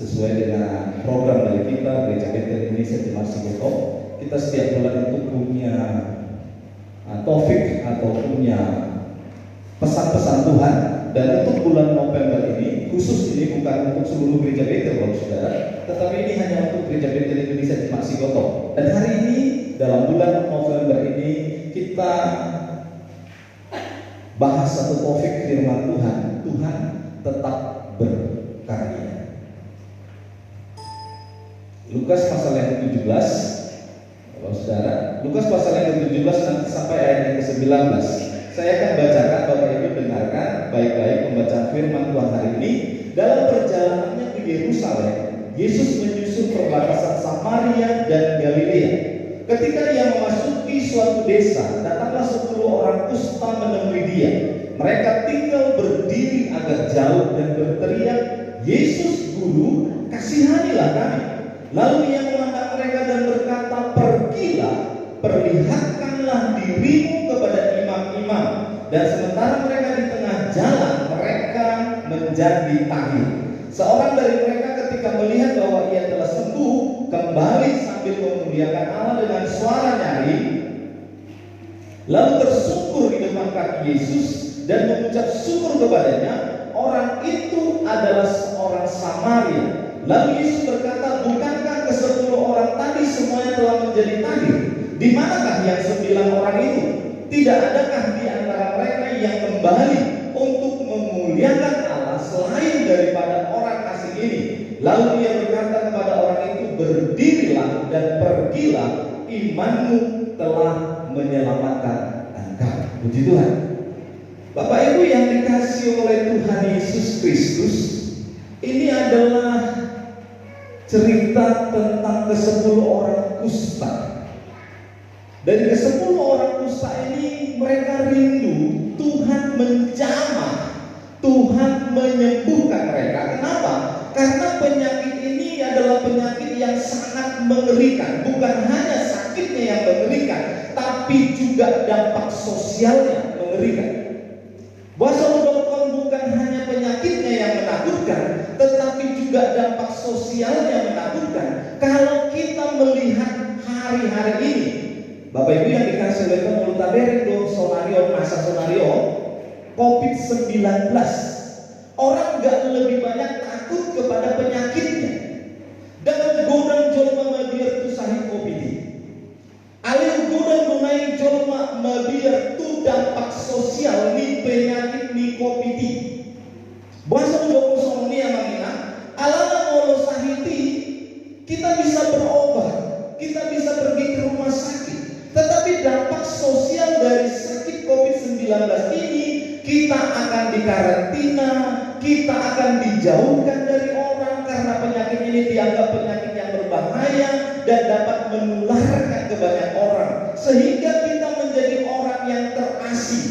sesuai dengan program dari kita Gereja Bethel Indonesia Jemaat Singgoto, kita setiap bulan itu punya topik atau punya pesan-pesan Tuhan. Dan untuk bulan November ini, khusus ini bukan untuk seluruh gereja Bethel, Bapak Saudara, tetapi ini hanya untuk gereja Bethel Indonesia Jemaat Singgoto. Dan hari ini dalam bulan November ini kita bahas satu topik firman Tuhan. Tuhan tetap berkarya. Lukas pasal yang ke-17, Bapak Saudara, Lukas pasal yang ke-17 nanti sampai ayat yang ke-19. Saya akan bacakan, Bapak Ibu dengarkan baik-baik pembacaan firman Tuhan hari ini. Dalam perjalanannya ke Yerusalem, Yesus menyusur perbatasan Samaria dan Galilea. Ketika ia memasuki suatu desa, datanglah 10 orang kusta menemui dia. Mereka tinggal berdiri agak jauh dan berteriak, "Yesus Guru, kasihanilah kami." Lalu ia memandang mereka dan berkata, "Pergilah, perlihatkanlah dirimu kepada imam-imam." Dan sementara mereka di tengah jalan, mereka menjadi tahir. Seorang dari mereka ketika melihat bahwa ia telah sembuh, kembali sambil memuliakan Allah dengan suara nyaring, lalu tersungkur di depan kaki Yesus dan mengucap syukur kepadanya. Orang itu adalah seorang Samaria. Lalu Yesus berkata, "Bukankah ke-10 orang tadi semuanya telah menjadi tahir? Di manakah yang 9 orang itu? Tidak adakah di antara mereka yang kembali untuk memuliakan Allah selain daripada orang asing ini?" Lalu ia berkata kepada orang itu, "Berdirilah dan pergilah, imanmu telah menyelamatkan engkau." Puji Tuhan. Bapak Ibu yang dikasihi oleh Tuhan Yesus Kristus, ini adalah cerita tentang ke-10 orang kusta. Dari ke-10 orang kusta ini, mereka rindu Tuhan menjamah, Tuhan menyembuhkan mereka. Kenapa? Karena penyakit ini adalah penyakit yang sangat mengerikan. Bukan hanya sakitnya yang mengerikan, tapi juga dampak sosialnya mengerikan. Wassalam.com bukan hanya penyakitnya yang menakutkan, tetapi juga dampak sosialnya menakutkan. Kalau kita melihat hari-hari ini, Bapak Ibu yang dikasih oleh Tuhan, Multaberi sonario, masa sonario COVID-19, orang gak lebih banyak takut kepada penyakitnya. Dengan godang jolma mabir tu sahih COVID. Alir godang dunai jolma mabir tu dampak sosial ni penyakit ni COVID. Bahasa Jawa Song ni amangina, alana ngolo sahiti, kita bisa berobat, kita bisa pergi ke rumah sakit. Tetapi dampak sosial dari sakit COVID-19 ini, kita akan dikarantina, kita akan dijauhkan dari orang karena penyakit ini dianggap penyakit yang berbahaya dan dapat menularkan ke banyak orang, sehingga kita menjadi orang yang terasing.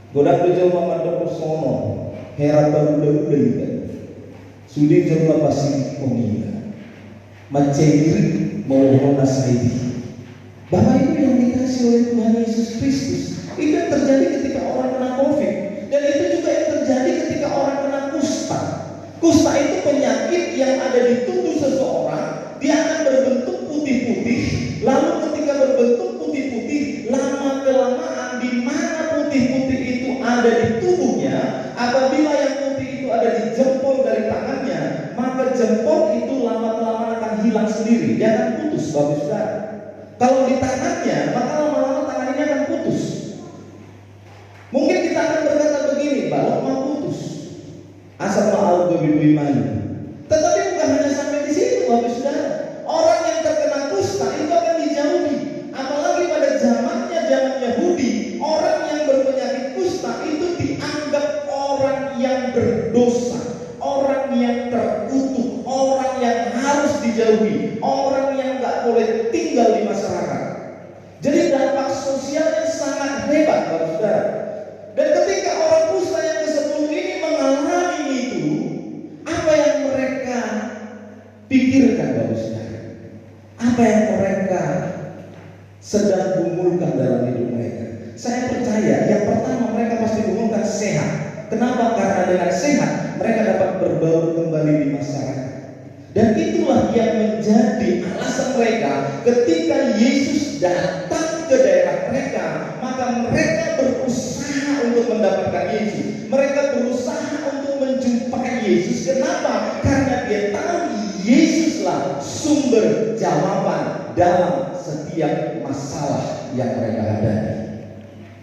Godang tujuh memandang sono, herapan udah sudah jumlah pasti komina, mencari mau nasaidi. Bapak Ibu yang dikasih oleh Tuhan Yesus Kristus, itu yang terjadi ketika orang kena COVID, dan itu juga yang terjadi ketika orang kena kusta. Kusta itu penyakit yang ada di tubuh seseorang, dia akan berbentuk putih-putih. Lalu ketika berbentuk putih-putih, lama-kelamaan di mana putih-putih itu ada di tubuhnya, apabila yang putih itu ada di jempol dari tangannya, maka jempol itu lama-kelamaan akan hilang sendiri, dia akan putus, Bapak Saudara. Kalau di tangannya, maka lama-lama tangan ini akan putus. Mungkin kita akan berkata begini, balok mau putus, asal mau bebidu imani. Tetapi bukan hanya sampai di situ, Bapak Saudara. Orang yang terkena kusta itu akan dijauhi. Apalagi pada zamannya, zaman Yahudi, orang yang berpenyakit kusta itu dianggap orang yang berdosa, orang yang terkutuk, orang yang harus dijauhi, orang yang gak boleh tinggal di masyarakat. Jadi dampak sosialnya sangat hebat, Bapak Saudara. Dan ketika orang kusta yang ke-10 ini mengalami itu, apa yang mereka pikirkan, Bapak Saudara? Apa yang mereka sedang gumulkan dalam hidup mereka? Saya percaya yang pertama mereka pasti gumulkan sehat. Kenapa? Karena dengan sehat mereka dapat berbaur kembali di masyarakat. Dan itulah yang menjadi alasan mereka ketika Yesus datang ke daerah mereka, maka mereka berusaha untuk mendapatkan Yesus. Mereka berusaha untuk menjumpai Yesus. Kenapa? Karena dia tahu Yesuslah sumber jawaban dalam setiap masalah yang mereka hadapi.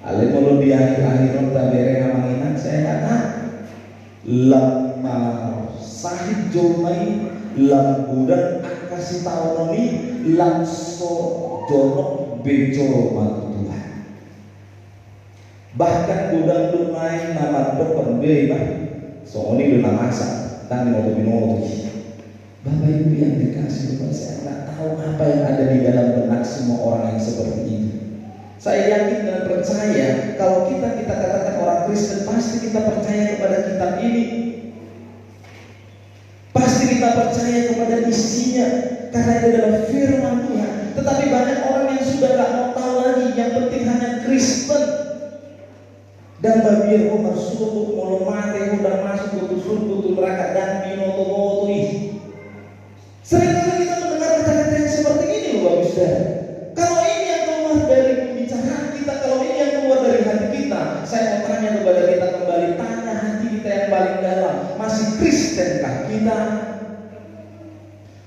Ale kalau di akhir-akhir tabere ngamanginan saya kata lama sahid jomai lam budan akasi tawanoni langsung jonok bejo matu Tuhan. Bahkan budang tunai nama depan beba soalnya lu nama asa tang mau binoto. Bapak Ibu yang dikasih Tuhan, saya nggak tahu apa yang ada di dalam benak semua orang yang seperti ini. Saya yakin dan percaya kalau kita katakan orang Kristen, pasti kita percaya kepada kitab ini. Pasti kita percaya kepada isinya, karena itu adalah firman Tuhan. Tetapi banyak orang yang sudah gak mau tahu lagi, yang penting hanya Kristen. Dan babir Umar suruh mau mati, udah masuk ke surga neraka dan binoto ih. Seringkali kita mendengar kata-kata yang seperti ini loh Bapak Saudara. Kalau ini yang keluar dari pembicaraan kita, kalau ini yang keluar dari hati kita, saya mau tanya kepada kita kembali, tanya hati kita yang paling dalam, masih Kristenkah kita?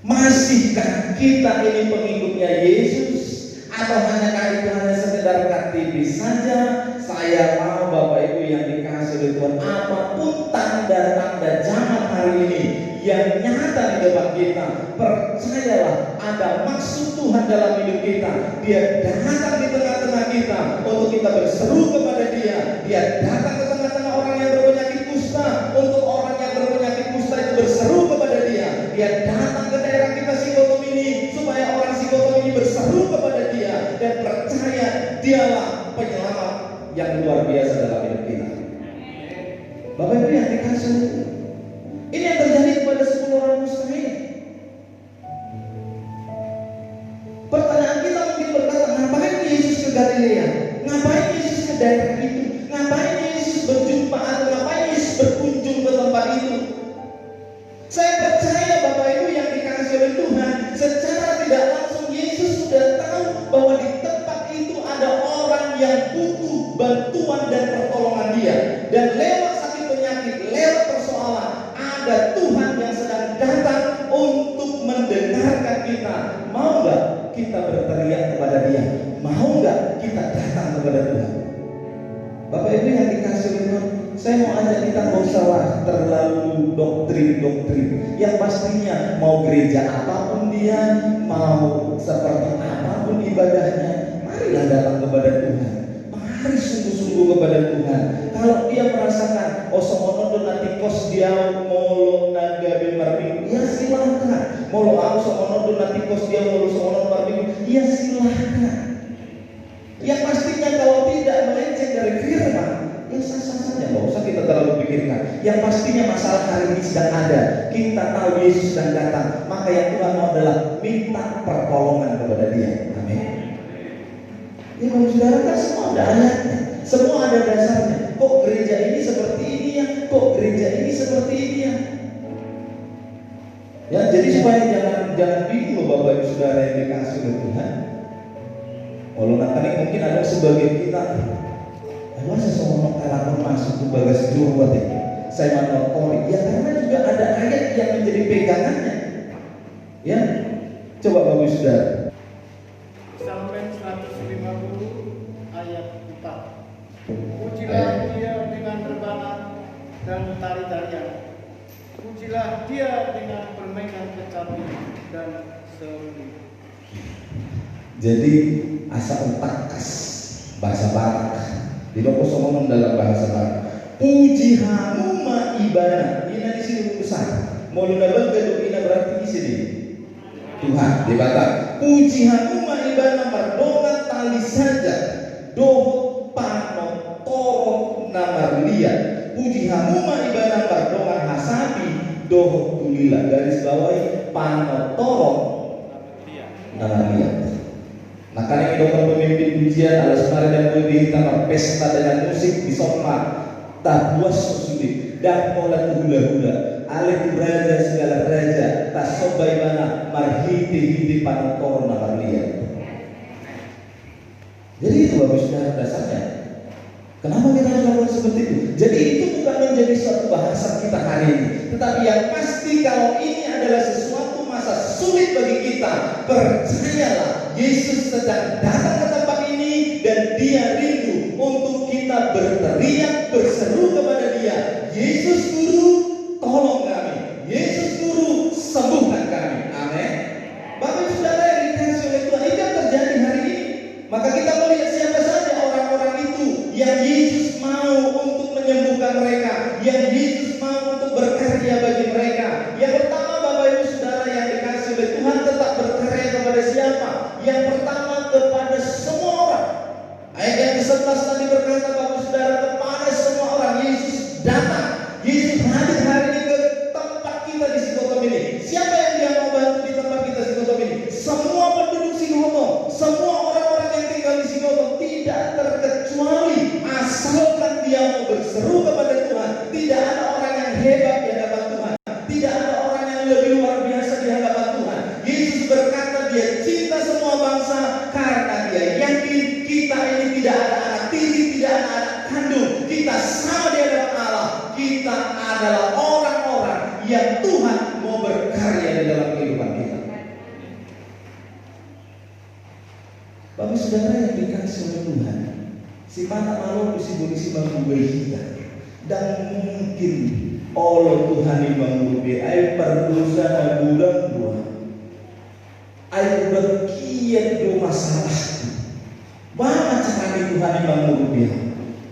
Masihkah kita ini pengikutnya Yesus? Atau hanya itu hanya sekedar KTP saja? Saya mau Bapak Ibu yang dikasih oleh Tuhan, apapun tanda-tanda zaman hari ini yang nyata di depan kita, percayalah ada maksud Tuhan dalam hidup kita. Dia datang di tengah-tengah kita untuk kita berseru kepada Dia. Dia datang ke tengah-tengah orang yang berpenyakit kusta, untuk orang yang berpenyakit kusta itu berseru kepada Dia. Dia datang ke daerah kita Sikotom ini supaya orang Sikotom ini berseru kepada Dia dan percaya Dialah penyelamat yang luar biasa dalam hidup kita. Bapak Ibu yang dikasih, ini yang terjadi kepada 10 orang mustahil. Pertanyaan kita mungkin berkata, ngapain Yesus ke Galilea? Ngapain Yesus ke daerah itu? Ngapain Yesus berjumpa atau ngapain Yesus berkunjung ke tempat itu? Saya percaya Bapak Ibu yang dikasih oleh Tuhan, secara tidak langsung Yesus sudah tahu bahwa di tempat itu ada orang yang butuh bantuan dan pertolongan Dia. Dan lewat sakit penyakit, lewat persoalan, ada Tuhan yang sedang datang untuk mendengarkan kita. Mau nggak kita berteriak kepada Dia? Mau nggak kita datang kepada Tuhan? Bapak Ibu yang dikasih oleh Tuhan, saya mau ajak kita nggak usah terlalu doktrin. Yang pastinya mau gereja apapun dia, mau seperti apapun ibadahnya, marilah datang kepada Tuhan. Mari sungguh-sungguh kepada Tuhan. Kalau dia merasakan osomono nanti kos dia molo naga bimarming, ya silahkan. Molo aku somono nanti kos dia molo somono marming, ya silahkan. Yang pastinya kalau tidak melenceng dari firman, ya sah-sah saja, nggak usah kita terlalu pikirkan. Yang pastinya masalah hari ini sedang ada. Kita tahu Yesus sedang datang, maka yang Tuhan mau adalah minta pertolongan kepada Dia. Amin. Ya Bapak Saudara, kan semua ada ayatnya, semua ada dasarnya. Kok gereja ini seperti ini ya? Kok gereja ini seperti ini ya? Ya, jadi supaya jangan bingung Bapak Ibu Saudara yang dikasih oleh Tuhan. Walau nanti mungkin ada sebagian kita, masa seorang karakter masuk ke bagas jurwat ini, saya manotori. Ya karena juga ada ayat yang menjadi pegangannya. Ya, coba Bapak Saudara. Sampai 150 ayat 4. Pujilah Dia dengan rebana dan tari-tarian. Pujilah Dia dengan permainan kecapi dan seruling. Jadi asa utakas bahasa Batak. Di Bapak ngomong dalam bahasa Batak. Puji hamuma ibana. Ini di sini besar. Mau nabal gaduk ini berarti di sini. Tuhan di Batak. Puji hamuma ibana mardongan tali saja. Dohot pano toro namarlia. Puji hamuma ibana mardongan hasabi. Dohot tulila. Garis bawahi pano toro namarlia. Nah karena dokter pemimpin pujian alas mari dan lebih tanpa pesta dengan musik di sofa tak puas sulit dan mulai hula-hula alih raja segala raja, tasobai mana marhiti panotor namarlia. Jadi itu Bapak Saudara dasarnya. Kenapa kita harus lakukan seperti itu? Jadi itu bukan menjadi suatu bahasan kita hari ini, tetapi yang pasti kalau ini adalah sesuatu masa sulit bagi kita, percayalah Yesus sedang datang ke tempat ini dan Dia rindu untuk kita berteriak, berseru kepada Dia, Yesus Guru, tolong kami, Yesus Guru, sembuhkan kami. Amin. Bapak Saudara yang dikasihi oleh Tuhan, itu yang terjadi hari ini. Maka kita melihat siapa saja orang-orang itu yang Yesus mau untuk menyembuhkan mereka, yang Yesus mau untuk berkarya bagi mereka. Yang pertama Bapak Ibu Saudara yang dikasihi oleh Tuhan, tetap berkarya kepada siapa? Yang pertama kepada semua orang. Ayat yang ke-11 tadi berkata Bapak Saudara, kepada semua orang Yesus datang. Yesus hadir hari ini ke tempat kita di Sikotom ini. Siapa yang Dia mau bantu di tempat kita Sikotom ini? Semua penduduk Sikotom, semua orang-orang yang tinggal di Sikotom, tidak terkecuali. Asalkan dia mau berseru kepada Tuhan, tidak ada orang yang hebat di hadapan Tuhan, tidak ada orang yang lebih luar biasa di hadapan Tuhan. Yesus berkata Dia cinta semua bangsa karena Dia yakin kita ini tidak ada anak tiri, tidak ada anak kandung. Kita sama di hadapan Allah. Kita adalah orang-orang yang Tuhan mau berkarya di dalam kehidupan kita. Bapak Saudara yang dikasihi oleh Tuhan, si mana malu si manggubai kita dan mungkin Allah Tuhan yang manggubai ay perdosa na bulan dua ay bagian do masalah mana caranya Tuhan yang manggubai.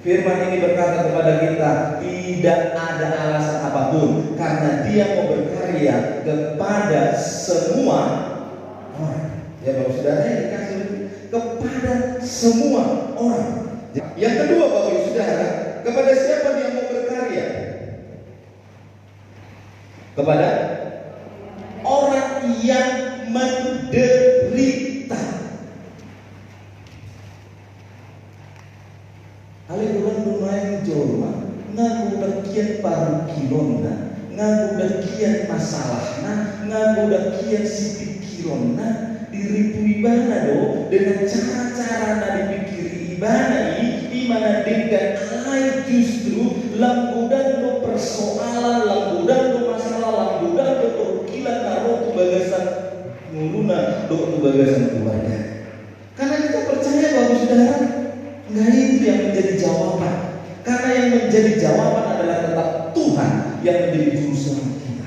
Firman ini berkata kepada kita, tidak ada alasan apapun karena Dia mau berkarya kepada semua orang. Ya Bapak Saudara yang dikasihi kepada semua orang. Yang kedua Bapak Ibu Saudara, kepada siapa Dia mau berkarya? Kepada orang yang menderita. Ali bulan lumayan jorma, ngaku bagian paru kilona, ngaku bagian masalahna, ngaku bagian si pikirona, diripui bana do dengan cara-cara na dipikiri ibana di mana dengan alai justru lambudan do persoalan, lambudan do masalah, lambudan do perkilan karo tu bagasan nguruna do tu bagasan keluarga. Karena kita percaya Bapak Saudara, nggak itu yang menjadi jawaban. Karena yang menjadi jawaban adalah tetap Tuhan yang menjadi juru selamat kita.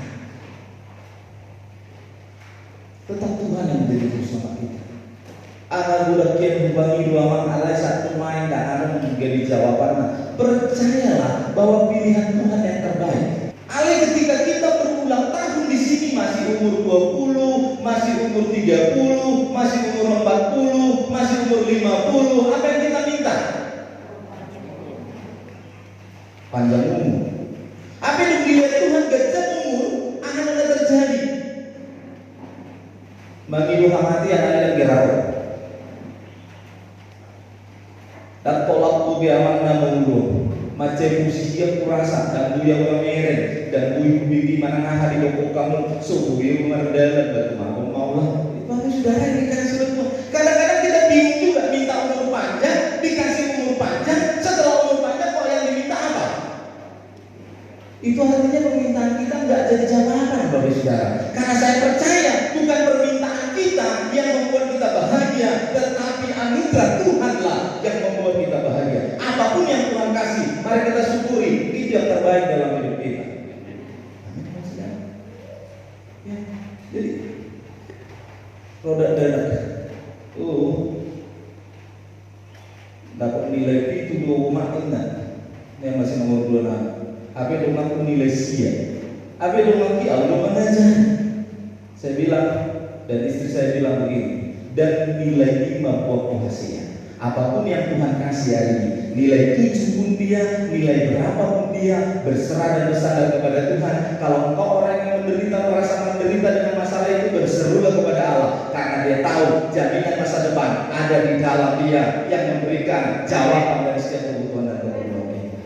Tetap Tuhan yang menjadi juru selamat kita. Anak budak kian hubungi dua alai satu main dan ada menjadi jawaban. Percayalah bahwa pilihan Tuhan yang terbaik. Alai ketika kita berulang tahun di sini masih umur 20, masih umur 30, masih umur 40, masih umur 50, apa yang kita minta? Panjang umur. Apa yang dilihat Tuhan gajah umur akan ada terjadi. Bagi Tuhan mati anak yang gerak. Dan tolak tubi amanah mengulur. Macam musik kurasa dan buya mereng dan buyu bibi mana ngah di bokok kamu suhu yang merdalam batu maulah. Bapak Saudara yang dikasih oleh Tuhan. Kadang-kadang kita bingung juga minta umur panjang, dikasih umur panjang, setelah umur panjang kok yang diminta apa? Itu artinya permintaan kita nggak jadi jawaban Bapak Saudara. Karena saya percaya bukan permintaan kita yang membuat kita bahagia, tetapi anugerah Tuhanlah yang membuat kita bahagia. Apapun yang Tuhan kasih, mari kita syukuri, itu yang terbaik dalam hidup kita. Ya, jadi roda dadak, dapat nilai itu 2,6, yang masih nomor 26. Apa yang aku nilai sia? Apa yang aku Allah mengajar? Saya bilang dan istri saya bilang begini, dan nilai 5 buah penghasilan. Apapun yang Tuhan kasih hari ini, nilai 7 pun dia, nilai berapa pun dia, berserah dan bersandar kepada Tuhan. Kalau engkau orang yang menderita, merasa menderita dengan masalah itu, berserulah kepada Allah, karena dia tahu jaminan masa depan ada di dalam Dia yang memberikan jawaban dari setiap kebutuhan dan keperluan kita.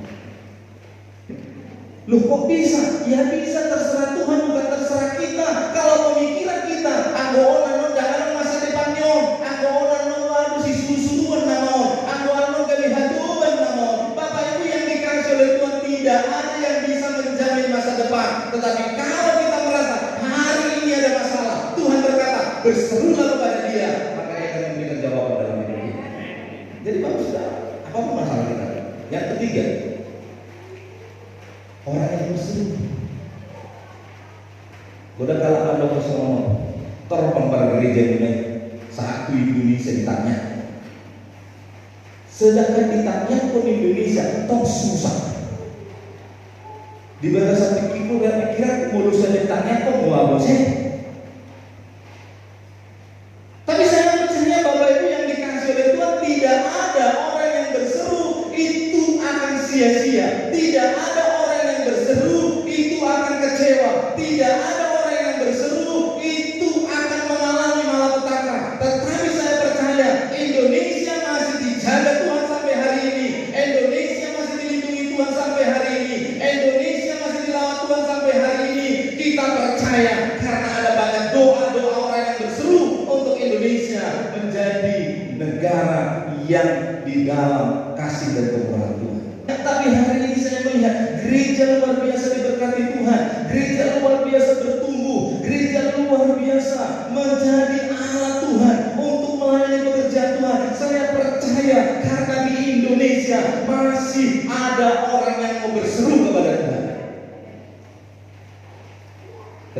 Loh kok bisa? Ya bisa, terserah Tuhan, bukan terserah kita. Kalau pemikiran kita, anggolan jangan masa depannya, anggolan aduh si susu-susuan namon, anggolan gak dihatuban namon. Bapak Ibu yang dikasih oleh Tuhan, tidak ada yang bisa menjamin masa depan. Tetapi kalau kita merasa hari ini ada masalah, Tuhan berkata, berserulah kepada Dia, maka Dia akan memberikan jawaban dalam hidup kita. Jadi Bapak sudah, apapun masalah kita. Yang ketiga, orang yang berseru. Udah kalau Anda bersama terpembar gereja ini satu Indonesia ditanya. Sedangkan ditanya pun Indonesia toh susah. Di batasan pikiran dan pikiran mulusnya ditanya kok mau apa sih? Tapi saya percaya Bapak Ibu yang dikasih oleh Tuhan, tidak ada orang yang berseru itu akan sia-sia. Tidak ada orang yang berseru itu akan kecewa. Tidak ada orang yang berseru itu akan mengalami malapetaka. Tetapi saya percaya Indonesia masih dijaga Tuhan sampai hari ini. Indonesia masih dilindungi Tuhan sampai hari ini. Indonesia masih dilawat Tuhan sampai hari ini. Kita percaya karena ada banyak doa-doa orang yang berseru untuk Indonesia menjadi negara yang di dalam kasih dan kemurahan Tuhan. Tapi hari ini saya melihat gereja luar biasa diberkati Tuhan, gereja luar biasa bertumbuh, gereja luar biasa menjadi alat Tuhan untuk melayani pekerjaan Tuhan. Saya percaya karena di Indonesia masih ada orang yang mau berseru kepada Tuhan.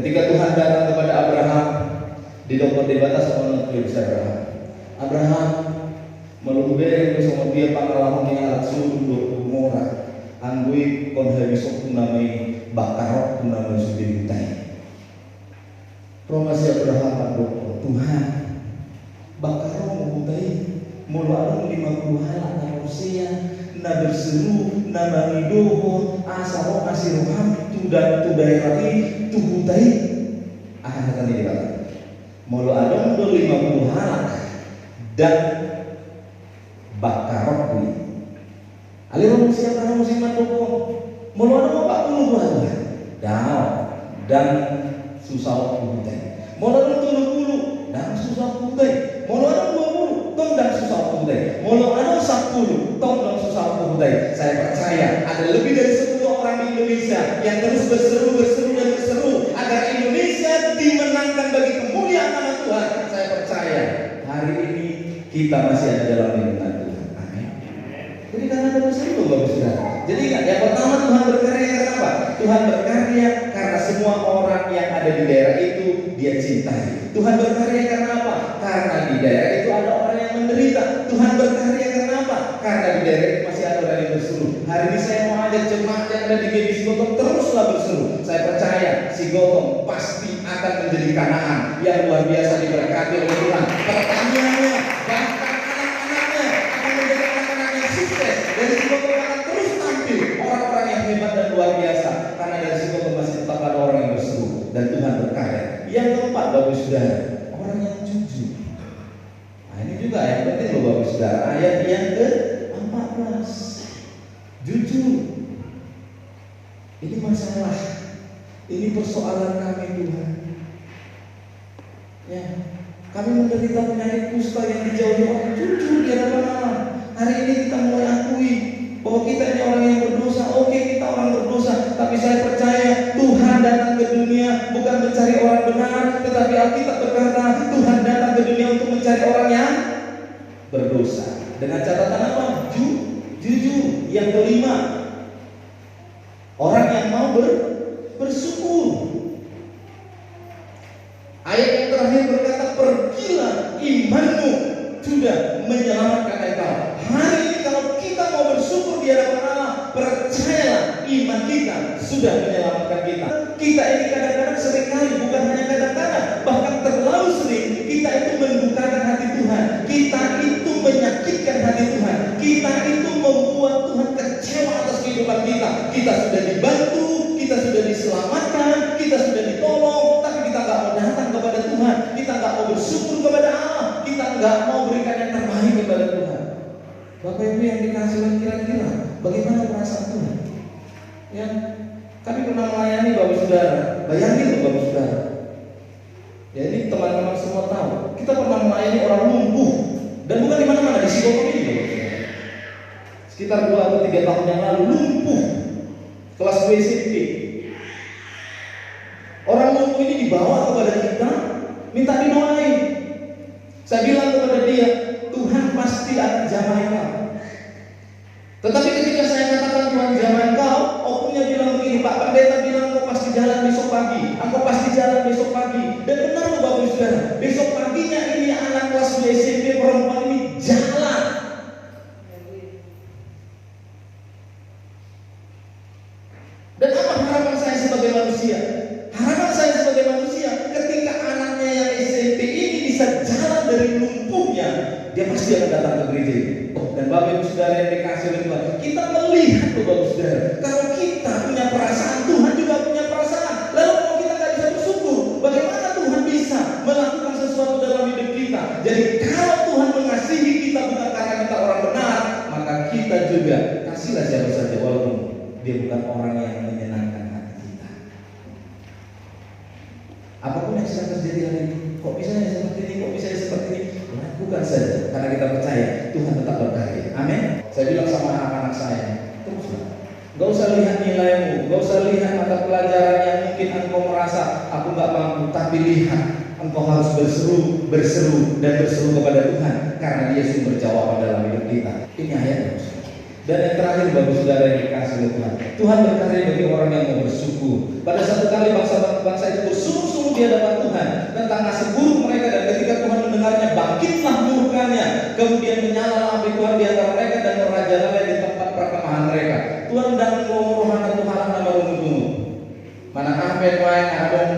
Ketika Tuhan datang kepada Abraham di dokter di batas sama Abraham meluberi sama dia pangalaman yang alat suruh murah anggui kon habis waktu namai bakarok tu namai sudah ditai. Promasi Abraham berdoa, Tuhan bakarok mengutai mulaung 50 halak manusia na berseru na bangidoho asaro asiroham tu daerah tu butai akan dibakar. Mulaung 50 halak dan bakarok ni. Alirong siapa nama si Mandoko? Mulu ada 40 bulan dan susah putih. Mulu ada 70 dan susah putih. Mulu ada 20 tong dan susah putih. Mulu ada 10 tong dan susah putih. Saya percaya ada lebih dari 10 orang di Indonesia yang terus berseru agar Indonesia dimenangkan bagi kemuliaan nama Tuhan. Saya percaya hari ini kita masih ada dalam lindungan Tuhan. Amin. Jadi karena ada berseru Bapak Saudara. Jadi yang pertama Tuhan berkarya karena apa? Tuhan berkarya karena semua orang yang ada di daerah itu Dia cintai. Tuhan berkarya karena apa? Karena di daerah itu ada orang yang menderita. Tuhan berkarya karena apa? Karena di daerah itu masih ada orang yang berseru. Hari ini saya mau ajak jemaat yang ada di GBI Sigotong teruslah berseru. Saya percaya Sigotong pasti akan menjadi Kanaan yang luar biasa diberkati oleh Tuhan. Pertanyaannya, bahkan anak-anaknya akan menjadi anak-anak yang sukses. Dari Sigotong akan terus tampil orang-orang yang hebat dan luar biasa. Karena dari Sigotong masih tetap ada orang yang berseru dan Tuhan berkarya. Yang keempat Bapak Saudara, orang yang jujur. Nah ini juga yang penting loh Bapak Saudara. Ayat yang ke-14, jujur. Ini masalah, ini persoalan kami Tuhan. Ya, kami menderita penyakit kusta yang dijauhi orang jujur di hadapan Allah. Hari ini kita mulai akui bahwa kita ini orang yang berdosa. Oke, kita orang berdosa, tapi saya percaya Tuhan datang ke dunia bukan mencari orang benar, tetapi Alkitab berkata Tuhan datang ke dunia untuk mencari orang yang berdosa. Dengan catatan apa? Jujur. Yang kelima, orang yang mau bersyukur. Ayat yang terakhir berkata, pergilah, imanmu sudah menyelamatkan engkau. Hari ini kalau kita mau bersyukur di hadapan Allah, percayalah iman kita sudah menyelamatkan kita. Kita ini kadang-kadang seringkali, bukan hanya kadang-kadang, bahkan terlalu sering kita itu mendukakan hati Tuhan. Kita itu menyakitkan hati Tuhan. Kita itu membuat Tuhan kecewa atas kehidupan kita. Kita sudah dibantu, kita sudah diselamatkan, kita sudah ditolong, tapi kita nggak mau datang kepada Tuhan. Kita nggak mau bersyukur kepada Allah. Kita nggak mau berikan yang terbaik kepada Tuhan. Bapak Ibu yang dikasih oleh kira-kira bagaimana perasaan Tuhan? Ya, Kami pernah melayani Bapak Saudara. Bayangin loh Bapak Saudara. Ya ini teman-teman semua tahu. Kita pernah melayani orang lumpuh dan bukan di mana-mana, di Sibolga ini Bapak Saudara. Sekitar 2 atau 3 tahun yang lalu lumpuh. Kelas 2 SMP. Orang lumpuh ini dibawa kepada kita, minta didoain. Saya bilang kepada dia, Tuhan pasti akan jamai kau. Tetapi ketika saya katakan Tuhan jamai kau, opungnya bilang begini, Pak Pendeta bilang kau pasti jalan besok pagi, aku pasti jalan besok pagi. Dan benar loh Bapak Saudara, besok paginya ini anak kelas 2 SMP perempuan ini jalan. Dan apa harapan saya sebagai manusia? Harapan saya sebagai manusia, ketika anaknya yang SMP ini bisa jalan dari lumpuhnya, dia pasti akan datang ke gereja ini. Dan Bapak Ibu Saudara yang dikasih oleh Tuhan, kita melihat loh Bapak Saudara, kalau kita punya perasaan, Tuhan juga punya perasaan. Lalu kalau kita nggak bisa bersyukur, bagaimana Tuhan bisa melakukan sesuatu dalam hidup kita? Jadi kalau Tuhan mengasihi kita bukan karena kita orang benar, maka kita juga kasihlah siapa saja walaupun dia bukan orang yang menyenangkan hati kita. Apapun yang sedang terjadi hari ini, kok bisa seperti ini, kok bisa seperti ini, lakukan saja, karena kita percaya Tuhan tetap berkarya. Amin. Saya bilang sama anak-anak saya, teruslah. Gak usah lihat nilaimu, gak usah lihat mata pelajaran yang mungkin engkau merasa aku gak mampu, tapi lihat engkau harus berseru kepada Tuhan, karena Dia sumber jawaban dalam hidup kita. Ini ayatnya. Dan yang terakhir Bapak Saudara yang dikasih oleh Tuhan, Tuhan berkarya bagi orang yang mau bersyukur. Pada satu kali bangsa itu bersungguh-sungguh di hadapan Tuhan tentang nasib buruk mereka, dan ketika Tuhan mendengarnya, bangkitlah murkanya, kemudian menyala api Tuhan di antara mereka dan merajalela di tempat perkemahan mereka. Tuhan hendak menguruhkan Tuhan nama rumah-rumah. Mana apa yang adong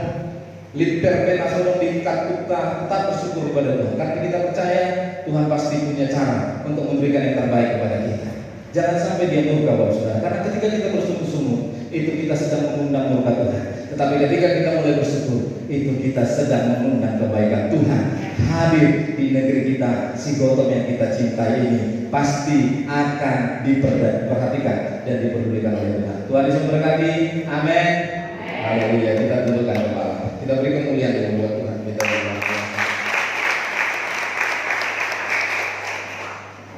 liper penasodong diikat kita, tetap bersyukur kepada Tuhan, karena kita percaya Tuhan pasti punya cara untuk memberikan yang terbaik kepada kita. Jangan sampai dia murka Bapak Saudara, karena ketika kita bersungguh-sungguh itu kita sedang mengundang murka Tuhan. Tetapi ketika kita mulai bersyukur, itu kita sedang mengundang kebaikan Tuhan hadir di negeri kita. Si Gautam yang kita cintai ini pasti akan diperhatikan dan diperdulikan oleh Tuhan. Tuhan Yesus memberkati. Amin. Haleluya. Kita tundukkan kepala. Kita beri kemuliaan buat Tuhan.